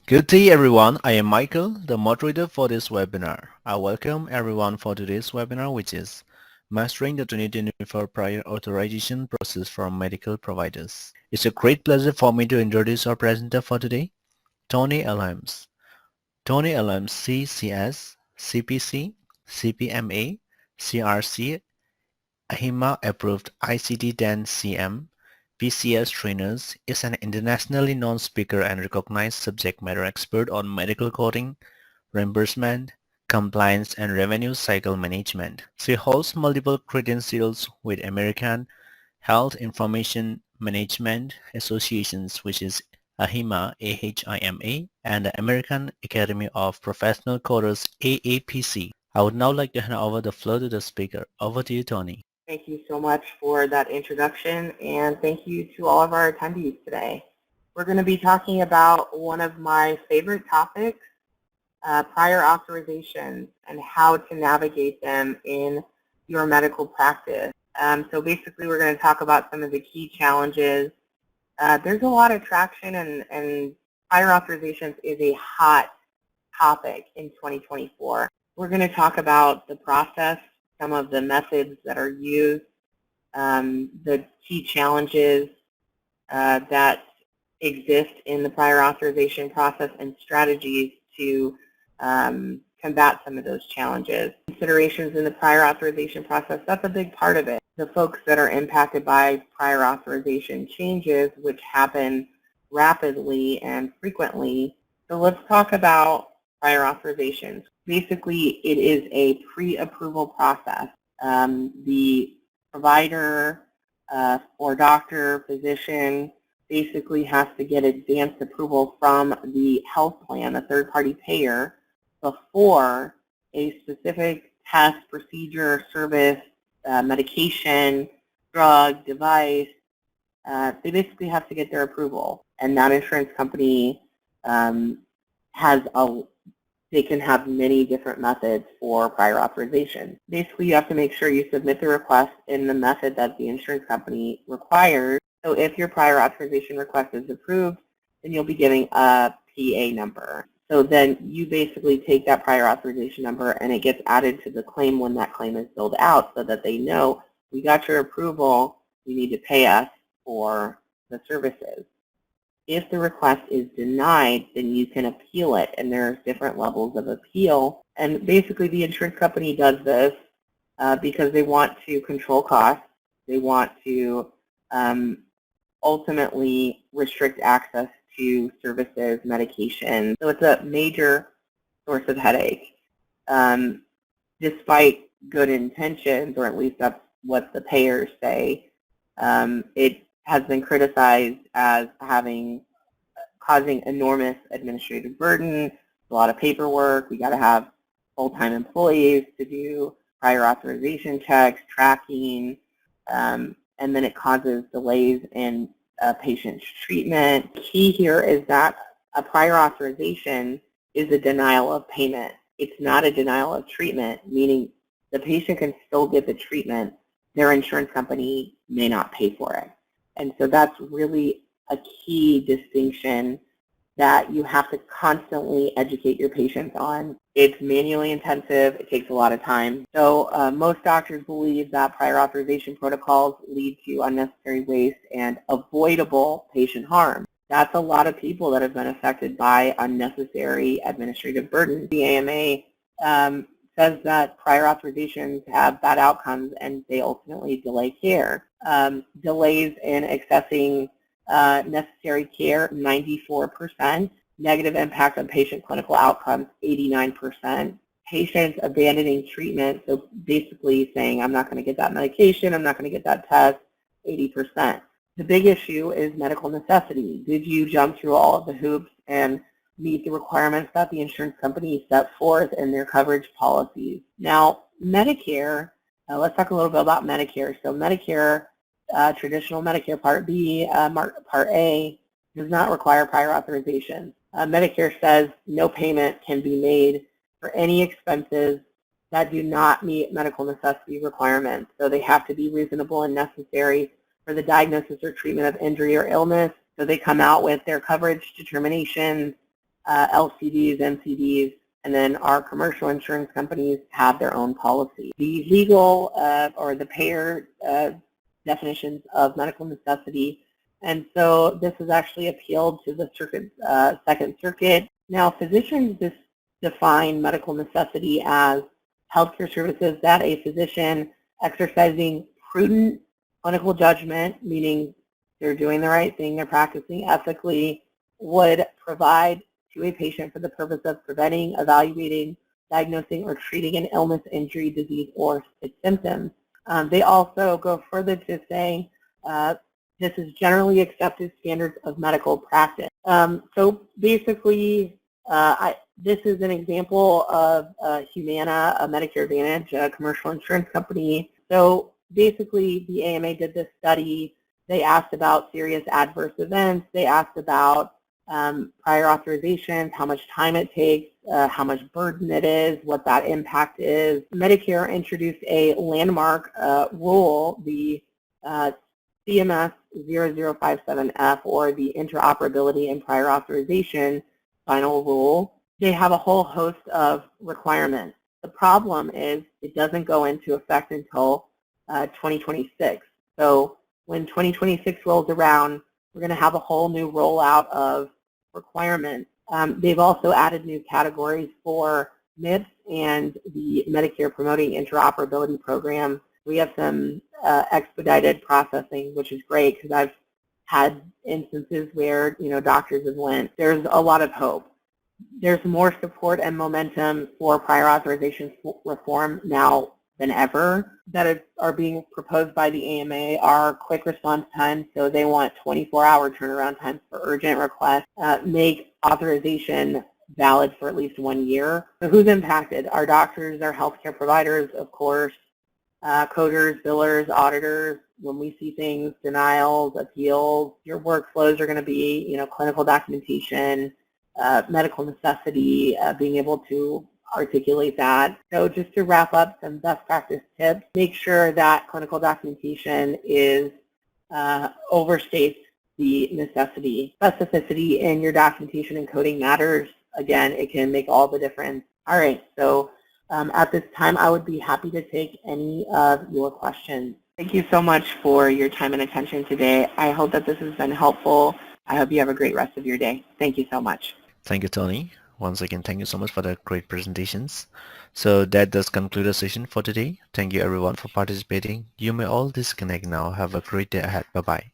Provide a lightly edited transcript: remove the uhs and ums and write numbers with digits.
Good day everyone, I am Michael, the moderator for this webinar. I welcome everyone for today's webinar, which is Mastering the 2024 Prior Authorization Process for Medical Providers. It's a great pleasure for me to introduce our presenter for today, Tony Elhams. Tony Elhams, CCS, CPC, CPMA, CRC, AHIMA approved ICD-10-CM, PCS trainers, is an internationally known speaker and recognized subject matter expert on medical coding, reimbursement, compliance, and revenue cycle management. She holds multiple credentials with American Health Information Management Associations, which is AHIMA, AHIMA, and the American Academy of Professional Coders, AAPC. I would now like to hand over the floor to the speaker. Over to you, Tony. Thank you so much for that introduction, and thank you to all of our attendees today. We're going to be talking about one of my favorite topics, prior authorizations, and how to navigate them in your medical practice. So basically we're going to talk about some of the key challenges. There's a lot of traction, and prior authorizations is a hot topic in 2024. We're going to talk about the process, some of the methods that are used, the key challenges that exist in the prior authorization process, and strategies to combat some of those challenges. Considerations in the prior authorization process, that's a big part of it. The folks that are impacted by prior authorization changes, which happen rapidly and frequently. So let's talk about prior authorizations. Basically, it is a pre-approval process. The provider or doctor, physician, basically has to get advanced approval from the health plan, a third-party payer, before a specific test, procedure, service, medication, drug, device. They basically have to get their approval, and that insurance company they can have many different methods for prior authorization. Basically, you have to make sure you submit the request in the method that the insurance company requires. So if your prior authorization request is approved, then you'll be getting a PA number. So then you basically take that prior authorization number and it gets added to the claim when that claim is filled out, so that they know, we got your approval, you need to pay us for the services. If the request is denied, then you can appeal it, and there's different levels of appeal. And basically the insurance company does this because they want to control costs. They want to ultimately restrict access to services, medication. So it's a major source of headache. Despite good intentions, or at least that's what the payers say, it has been criticized as causing enormous administrative burden, a lot of paperwork. We got to have full-time employees to do prior authorization checks, tracking, and then it causes delays in patient treatment. Key here is that a prior authorization is a denial of payment. It's not a denial of treatment, meaning the patient can still get the treatment. Their insurance company may not pay for it. And so that's really a key distinction that you have to constantly educate your patients on. It's manually intensive. It takes a lot of time. So most doctors believe that prior authorization protocols lead to unnecessary waste and avoidable patient harm. That's a lot of people that have been affected by unnecessary administrative burden. The AMA says that prior authorizations have bad outcomes and they ultimately delay care. Delays in accessing necessary care, 94%. Negative impact on patient clinical outcomes, 89%. Patients abandoning treatment, so basically saying, I'm not going to get that medication, I'm not going to get that test, 80%. The big issue is medical necessity. Did you jump through all of the hoops and meet the requirements that the insurance company set forth in their coverage policies? Now, Medicare, let's talk a little bit about Medicare. So Medicare, traditional Medicare Part B, Part A, does not require prior authorization. Medicare says no payment can be made for any expenses that do not meet medical necessity requirements. So they have to be reasonable and necessary for the diagnosis or treatment of injury or illness. So they come out with their coverage determinations, LCDs, NCDs, and then our commercial insurance companies have their own policy. The legal or the payer definitions of medical necessity, and so this is actually appealed to the Second Circuit. Now, physicians define medical necessity as healthcare services that a physician exercising prudent clinical judgment, meaning they're doing the right thing, they're practicing ethically, would provide to a patient for the purpose of preventing, evaluating, diagnosing, or treating an illness, injury, disease, or its symptoms. They also go further to say this is generally accepted standards of medical practice. So basically, this is an example of Humana, a Medicare Advantage, a commercial insurance company. So basically, the AMA did this study. They asked about serious adverse events. They asked about prior authorizations, how much time it takes, how much burden it is, what that impact is. Medicare introduced a landmark rule, the CMS 0057F, or the Interoperability and Prior Authorization Final Rule. They have a whole host of requirements. The problem is it doesn't go into effect until 2026. So when 2026 rolls around, we're going to have a whole new rollout of requirements. They've also added new categories for MIPS and the Medicare Promoting Interoperability Program. We have some expedited processing, which is great because I've had instances where doctors have went. There's a lot of hope. There's more support and momentum for prior authorization reform now than ever that are being proposed by the AMA are quick response times, so they want 24-hour turnaround times for urgent requests, make authorization valid for at least 1 year. So who's impacted? Our doctors, our healthcare providers, of course, coders, billers, auditors. When we see things, denials, appeals, your workflows are going to be, clinical documentation, medical necessity, being able to articulate that. So just to wrap up some best practice tips, make sure that clinical documentation is overstates the necessity. Specificity in your documentation and coding matters. Again, it can make all the difference. All right, so at this time, I would be happy to take any of your questions. Thank you so much for your time and attention today. I hope that this has been helpful. I hope you have a great rest of your day. Thank you so much. Thank you, Tony. Once again, thank you so much for the great presentations. So that does conclude the session for today. Thank you everyone for participating. You may all disconnect now. Have a great day ahead. Bye-bye.